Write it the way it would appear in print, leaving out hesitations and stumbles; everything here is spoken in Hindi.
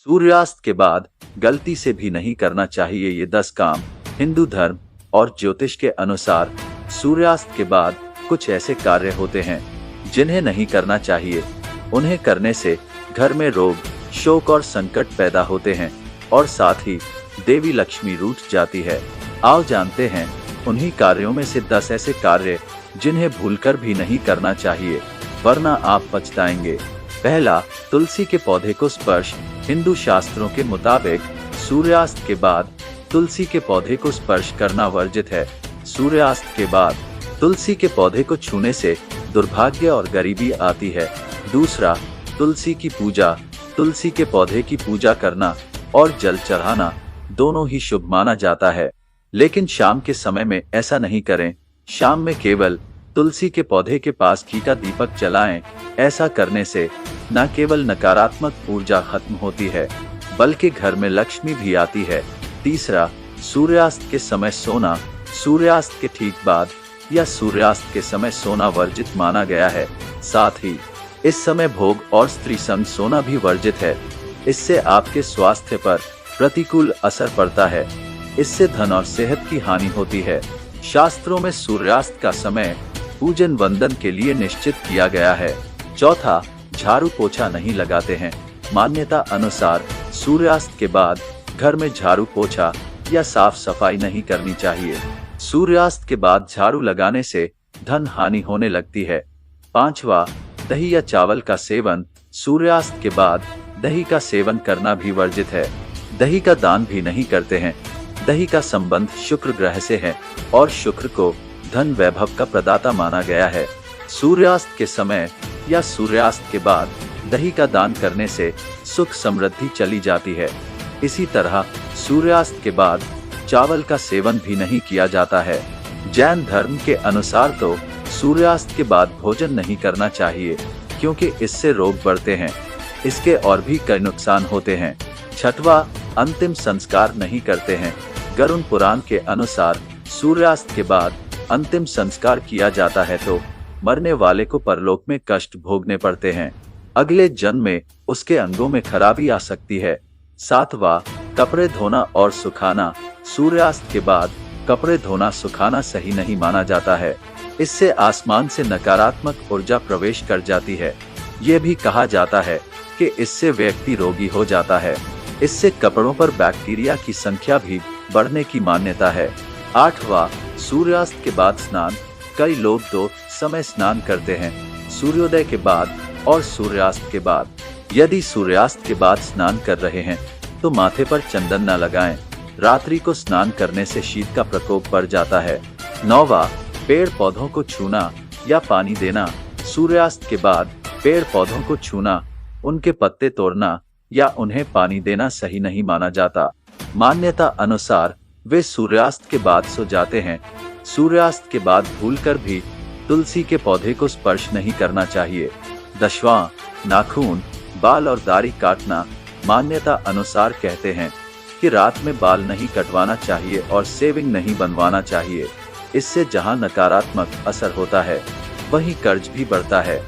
सूर्यास्त के बाद गलती से भी नहीं करना चाहिए ये 10 काम। हिंदू धर्म और ज्योतिष के अनुसार सूर्यास्त के बाद कुछ ऐसे कार्य होते हैं जिन्हें नहीं करना चाहिए। उन्हें करने से घर में रोग, शोक और संकट पैदा होते हैं और साथ ही देवी लक्ष्मी रूठ जाती है। आओ जानते हैं उन्हीं कार्यों में से 10 ऐसे कार्य जिन्हें भूलकर भी नहीं करना चाहिए, वरना आप पछताएंगे। पहला, तुलसी के पौधे को स्पर्श। हिंदू शास्त्रों के मुताबिक सूर्यास्त के बाद तुलसी के पौधे को स्पर्श करना वर्जित है। सूर्यास्त के बाद तुलसी के पौधे को छूने से दुर्भाग्य और गरीबी आती है। दूसरा, तुलसी की पूजा। तुलसी के पौधे की पूजा करना और जल चढ़ाना दोनों ही शुभ माना जाता है, लेकिन शाम के समय में ऐसा नहीं करें। शाम में केवल तुलसी के पौधे के पास घी का दीपक जलाएं। ऐसा करने से न केवल नकारात्मक ऊर्जा खत्म होती है, बल्कि घर में लक्ष्मी भी आती है। तीसरा, सूर्यास्त के समय सोना। सूर्यास्त के ठीक बाद या सूर्यास्त के समय सोना वर्जित माना गया है। साथ ही इस समय भोग और स्त्री संग सोना भी वर्जित है। इससे आपके स्वास्थ्य पर प्रतिकूल असर पड़ता है। इससे धन और सेहत की हानि होती है। शास्त्रों में सूर्यास्त का समय पूजन वंदन के लिए निश्चित किया गया है। चौथा, झाड़ू पोछा नहीं लगाते हैं। मान्यता अनुसार सूर्यास्त के बाद घर में झाड़ू पोछा या साफ सफाई नहीं करनी चाहिए। सूर्यास्त के बाद झाड़ू लगाने से धन हानि होने लगती है। पांचवा, दही या चावल का सेवन। सूर्यास्त के बाद दही का सेवन करना भी वर्जित है। दही का दान भी नहीं करते हैं। दही का संबंध शुक्र ग्रह से है और शुक्र को धन वैभव का प्रदाता माना गया है। सूर्यास्त के समय या सूर्यास्त के बाद दही का दान करने से सुख समृद्धि चली जाती है। इसी तरह सूर्यास्त के बाद चावल का सेवन भी नहीं किया जाता है। जैन धर्म के अनुसार तो सूर्यास्त के बाद भोजन नहीं करना चाहिए, क्योंकि इससे रोग बढ़ते हैं। इसके और भी कई नुकसान होते हैं। छठवां, अंतिम संस्कार नहीं करते हैं। गरुड़ पुराण के अनुसार सूर्यास्त के बाद अंतिम संस्कार किया जाता है तो मरने वाले को परलोक में कष्ट भोगने पड़ते हैं। अगले जन्म में उसके अंगों में खराबी आ सकती है। सातवां, कपड़े धोना और सुखाना। सूर्यास्त के बाद कपड़े धोना सुखाना सही नहीं माना जाता है। इससे आसमान से नकारात्मक ऊर्जा प्रवेश कर जाती है। ये भी कहा जाता है कि इससे व्यक्ति रोगी हो जाता है। इससे कपड़ों पर बैक्टीरिया की संख्या भी बढ़ने की मान्यता है। आठवां, सूर्यास्त के बाद स्नान। कई लोग दो समय स्नान करते हैं, सूर्योदय के बाद और सूर्यास्त के बाद। यदि सूर्यास्त के बाद स्नान कर रहे हैं तो माथे पर चंदन न लगाएं। रात्रि को स्नान करने से शीत का प्रकोप बढ़ जाता है। नौवां, पेड़ पौधों को छूना या पानी देना। सूर्यास्त के बाद पेड़ पौधों को छूना, उनके पत्ते तोड़ना या उन्हें पानी देना सही नहीं माना जाता। मान्यता अनुसार वे सूर्यास्त के बाद सो जाते हैं। सूर्यास्त के बाद भूलकर भी तुलसी के पौधे को स्पर्श नहीं करना चाहिए। 10वां, नाखून, बाल और दाढ़ी काटना। मान्यता अनुसार कहते हैं कि रात में बाल नहीं कटवाना चाहिए और शेविंग नहीं बनवाना चाहिए। इससे जहां नकारात्मक असर होता है, वहीं कर्ज भी बढ़ता है।